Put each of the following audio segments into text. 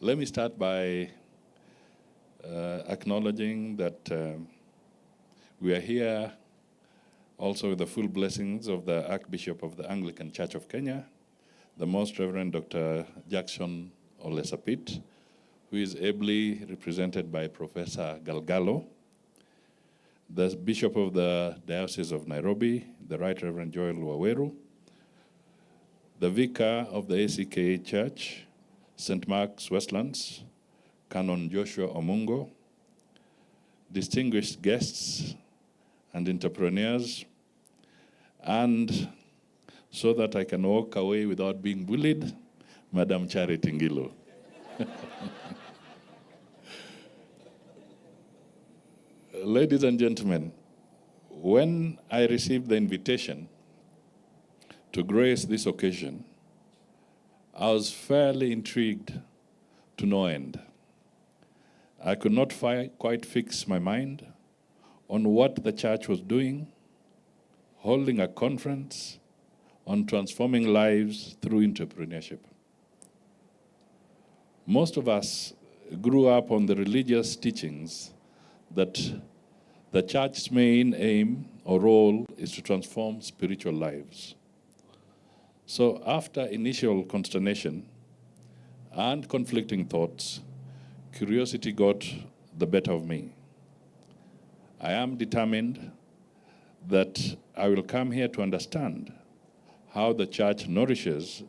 Let me start by acknowledging that we are here also with the full blessings of the Archbishop of the Anglican Church of Kenya, the Most Reverend Dr. Jackson Ole Sapit, who is ably represented by Professor Galgalo, the Bishop of the Diocese of Nairobi, the Right Reverend Joel Waweru, the Vicar of the ACK Church, St.MARK'S Westlands, Canon Joshua Omungo, distinguished guests and entrepreneurs, and so that I can walk away without being bullied, Madam Charity Ngilo. Ladies and gentlemen, when I received the invitation to grace this occasion, I was fairly intrigued to no end. I could not quite fix my mind on what the church was doing, holding a conference on transforming lives through entrepreneurship. Most of us grew up on the religious teachings that the church's main aim or role is to transform spiritual lives. So after initial consternation and conflicting thoughts, curiosity got the better of me. I am determined that I will come here to understand how the church nourishes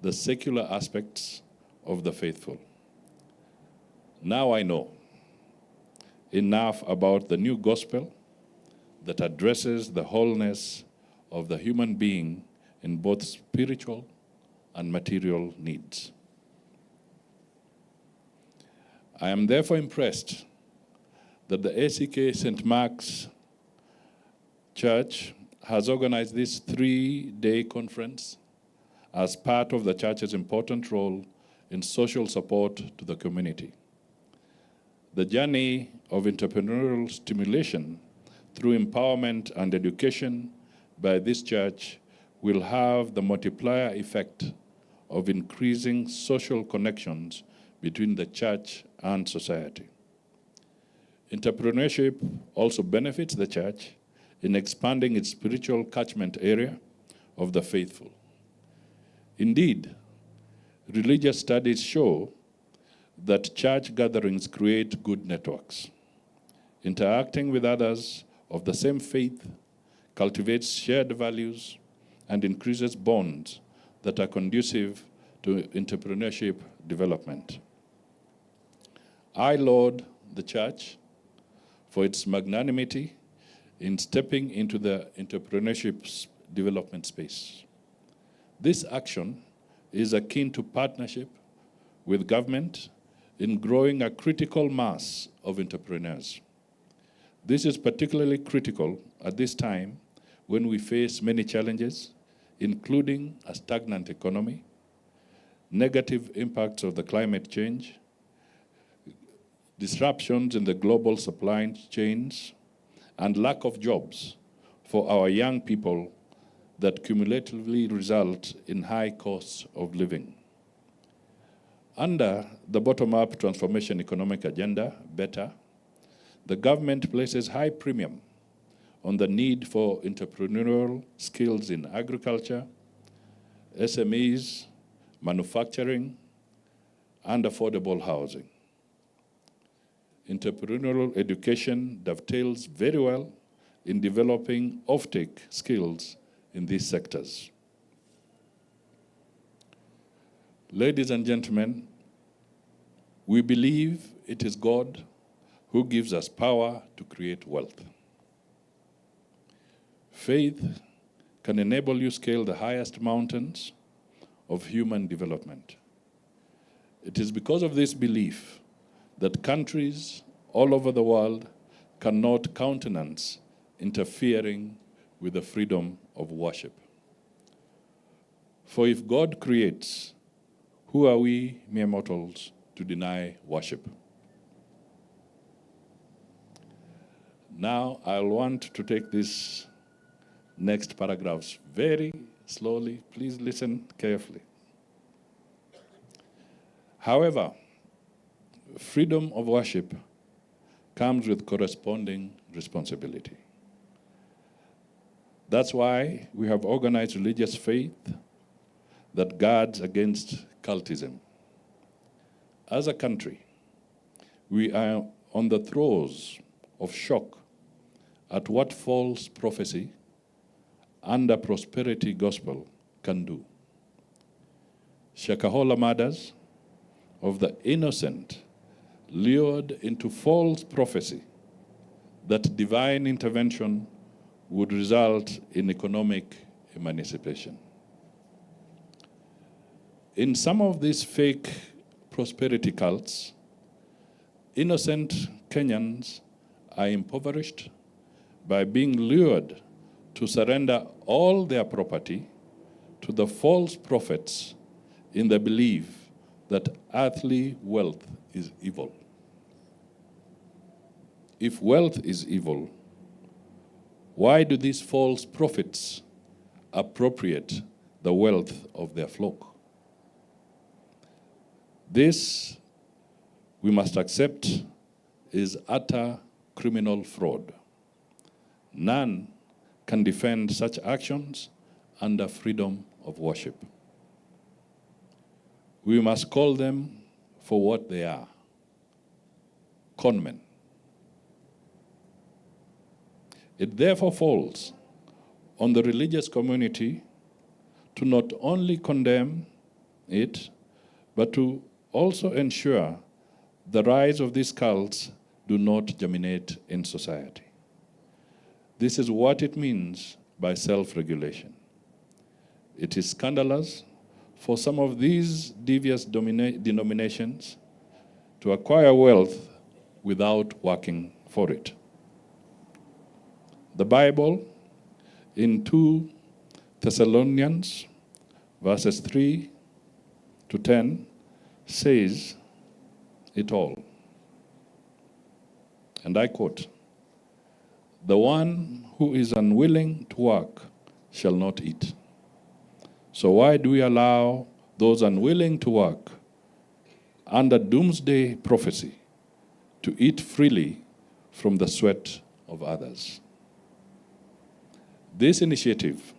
the secular aspects of the faithful. Now I know enough about the new gospel that addresses the wholeness of the human being in both spiritual and material needs. I am therefore impressed that the ACK St. Mark's Church has organized this 3-day conference as part of the church's important role in social support to the community. The journey of entrepreneurial stimulation through empowerment and education by this church will have the multiplier effect of increasing social connections between the church and society. Entrepreneurship also benefits the church in expanding its spiritual catchment area of the faithful. Indeed, religious studies show that church gatherings create good networks. Interacting with others of the same faith cultivates shared values and increases bonds that are conducive to entrepreneurship development. I laud the church for its magnanimity in stepping into the entrepreneurship development space. This action is akin to partnership with government in growing a critical mass of entrepreneurs. This is particularly critical at this time when we face many challenges, including a stagnant economy, negative impacts of the climate change, disruptions in the global supply chains, and lack of jobs for our young people that cumulatively result in high costs of living. Under the bottom-up transformation economic agenda, BETTER, the government places high premium on the need for entrepreneurial skills in agriculture, SMEs, manufacturing, and affordable housing. Entrepreneurial education dovetails very well in developing offtake skills in these sectors. Ladies and gentlemen, we believe it is God who gives us power to create wealth. Faith can enable you scale the highest mountains of human development. It is because of this belief that countries all over the world cannot countenance interfering with the freedom of worship. For if God creates, who are we mere mortals to deny worship? Now, I'll want to take these next paragraphs very slowly. Please listen carefully. However, freedom of worship comes with corresponding responsibility. That's why we have organized religious faith that guards against cultism. As a country, we are on the throes of shock at what false prophecy and a prosperity gospel can do. Shakahola murders of the innocent lured into false prophecy that divine intervention would result in economic emancipation. In some of these fake prosperity cults, innocent Kenyans are impoverished by being lured to surrender all their property to the false prophets in the belief that earthly wealth is evil. If wealth is evil, why do these false prophets appropriate the wealth of their flock? This, we must accept, is utter criminal fraud. None can defend such actions under freedom of worship. We must call them for what they are: conmen. It therefore falls on the religious community to not only condemn it, but to also ensure the rise of these cults do not germinate in society. This is what it means by self-regulation. It is scandalous for some of these devious denominations to acquire wealth without working for it. The Bible in 2 Thessalonians verses 3 to 10 says it all. And I quote, "The one who is unwilling to work shall not eat. So why do we allow those unwilling to work under doomsday prophecy to eat freely from the sweat of others?" This initiative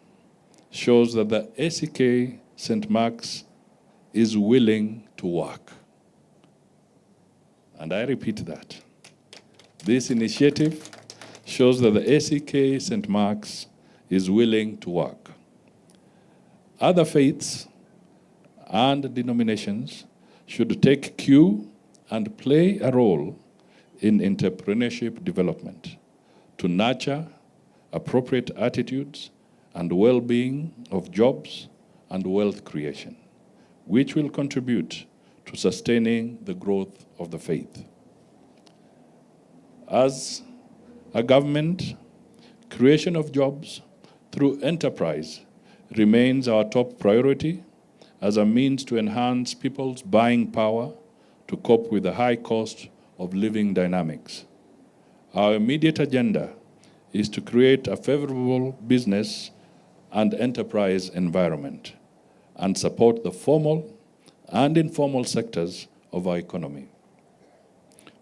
shows that the ACK St.MARK'S is willing to work. And I repeat that. This initiative shows that the ACK St.MARK'S is willing to work. Other faiths and denominations should take cue and play a role in entrepreneurship development to nurture appropriate attitudes and well-being of jobs and wealth creation, which will contribute to sustaining the growth of the faith. As a government, creation of jobs through enterprise remains our top priority as a means to enhance people's buying power to cope with the high cost of living dynamics. Our immediate agenda is to create a favorable business and enterprise environment and support the formal and informal sectors of our economy.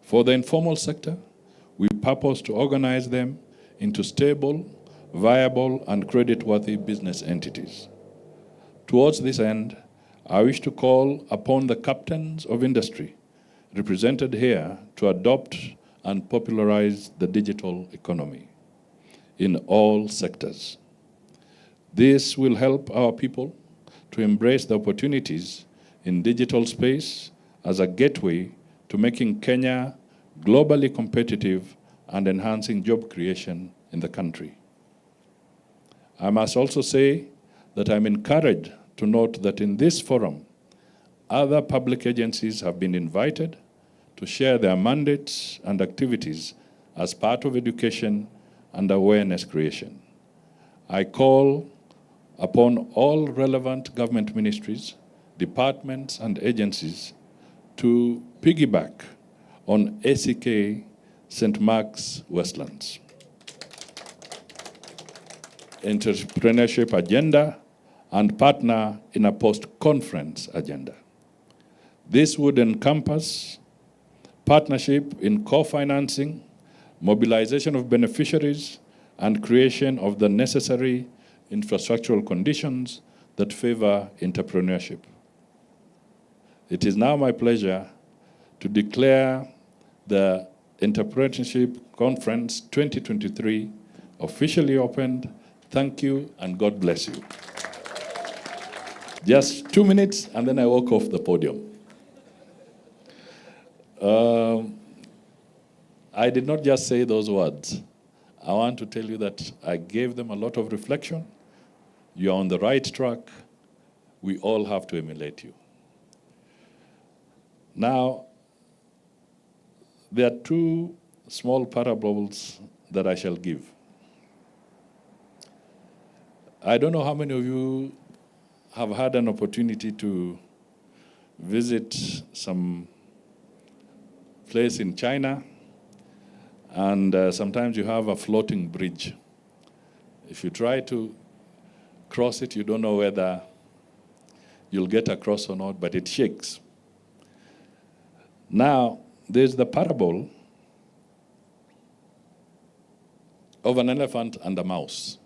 For the informal sector, we purpose to organize them into stable, viable, and credit-worthy business entities. Towards this end, I wish to call upon the captains of industry represented here to adopt and popularize the digital economy in all sectors. This will help our people to embrace the opportunities in digital space as a gateway to making Kenya globally competitive and enhancing job creation in the country. I must also say that I'm encouraged to note that in this forum, other public agencies have been invited to share their mandates and activities as part of education and awareness creation. I call upon all relevant government ministries, departments, and agencies to piggyback on ACK St.MARK'S Westlands entrepreneurship agenda and partner in a post-conference agenda. This would encompass partnership in co-financing, mobilization of beneficiaries, and creation of the necessary infrastructural conditions that favor entrepreneurship. It is now my pleasure to declare the Entrepreneurship Conference 2023 officially opened. Thank you, and God bless you. Just 2 minutes, and then I walk off the podium. I did not just say those words. I want to tell you that I gave them a lot of reflection. You're on the right track. We all have to emulate you. Now, there are 2 small parables that I shall give. I don't know how many of you have had an opportunity to visit some place in China, and sometimes you have a floating bridge. If you try to cross it, you don't know whether you'll get across or not, but it shakes. Now, there's the parable of an elephant and a mouse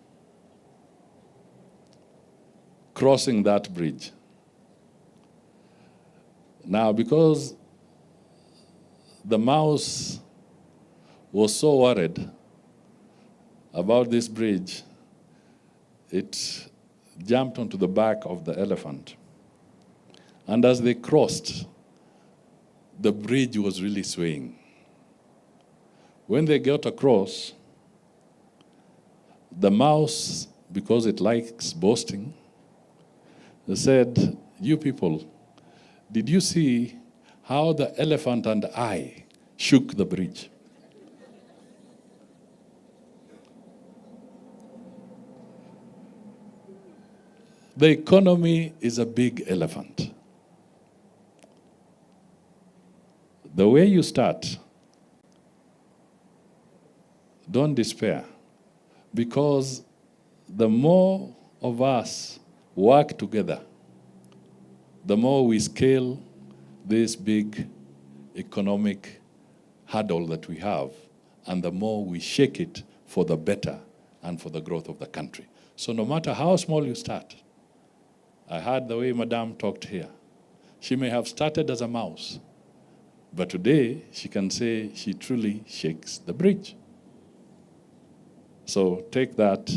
crossing that bridge. Now, because the mouse was so worried about this bridge, it jumped onto the back of the elephant. And as they crossed, the bridge was really swaying. When they got across, the mouse, because it likes boasting, they said, "You people, did you see how the elephant and I shook the bridge?" The economy is a big elephant. The way you start, don't despair, because the more of us work together, the more we scale this big economic hurdle that we have, and the more we shake it for the better and for the growth of the country. So no matter how small you start, I heard the way Madame talked here. She may have started as a mouse, but today she can say she truly shakes the bridge. So take that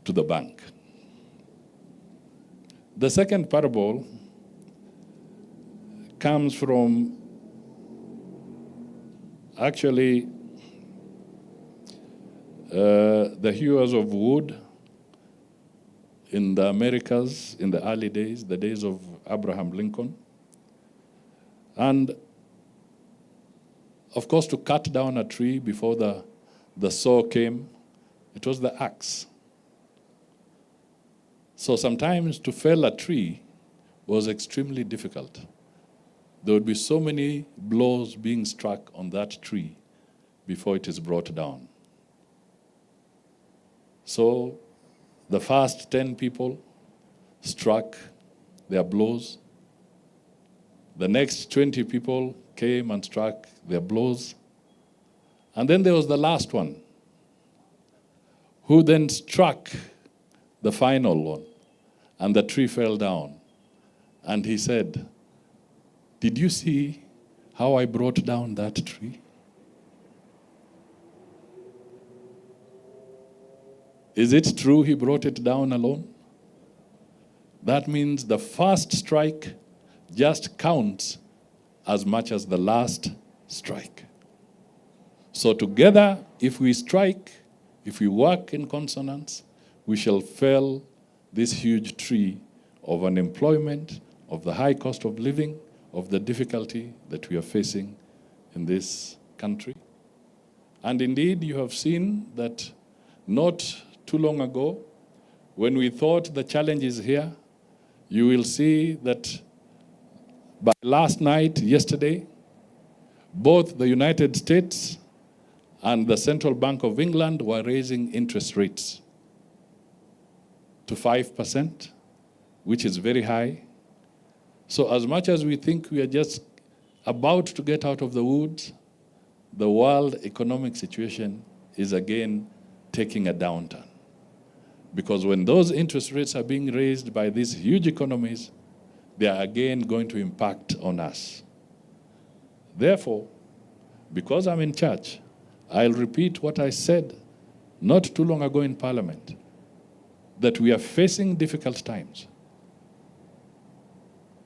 to the bank. The second parable comes from actually the hewers of wood in the Americas in the early days, the days of Abraham Lincoln. And of course, to cut down a tree before the saw came, it was the axe. So sometimes to fell a tree was extremely difficult. There would be so many blows being struck on that tree before it is brought down. So the first 10 people struck their blows. The next 20 people came and struck their blows. And then there was the last one, who then struck the final one, and the tree fell down. And he said, "Did you see how I brought down that tree?" Is it true he brought it down alone? That means the first strike just counts as much as the last strike. So together, if we strike, if we work in consonance, we shall fell this huge tree of unemployment, of the high cost of living, of the difficulty that we are facing in this country. And indeed, you have seen that not too long ago, when we thought the challenge is here, you will see that by last night, yesterday, both the United States and the Central Bank of England were raising interest rates to 5%, which is very high. So as much as we think we are just about to get out of the woods, the world economic situation is again taking a downturn. Because when those interest rates are being raised by these huge economies, they are again going to impact on us. Therefore, because I'm in charge, I'll repeat what I said not too long ago in Parliament, that we are facing difficult times.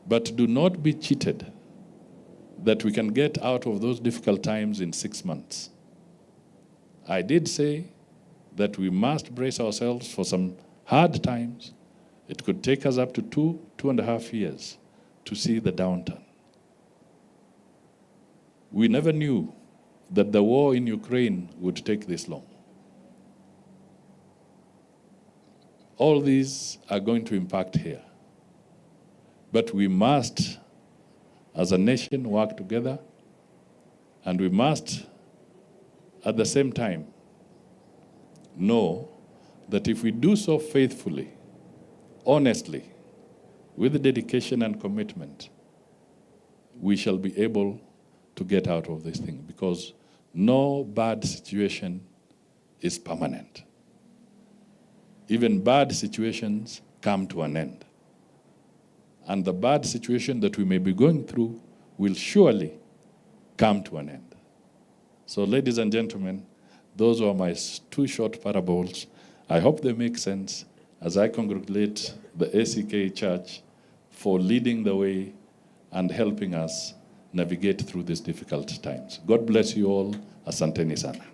But do not be cheated that we can get out of those difficult times in 6 months. I did say that we must brace ourselves for some hard times. It could take us up to 2.5 years to see the downturn. We never knew that the war in Ukraine would take this long. All these are going to impact here. But we must, as a nation, work together, and we must, at the same time, know that if we do so faithfully, honestly, with dedication and commitment, we shall be able to get out of this thing, because no bad situation is permanent. Even bad situations come to an end. And the bad situation that we may be going through will surely come to an end. So, ladies and gentlemen, those are my 2 short parables. I hope they make sense as I congratulate the ACK Church for leading the way and helping us navigate through these difficult times. God bless you all. Asanteni sana.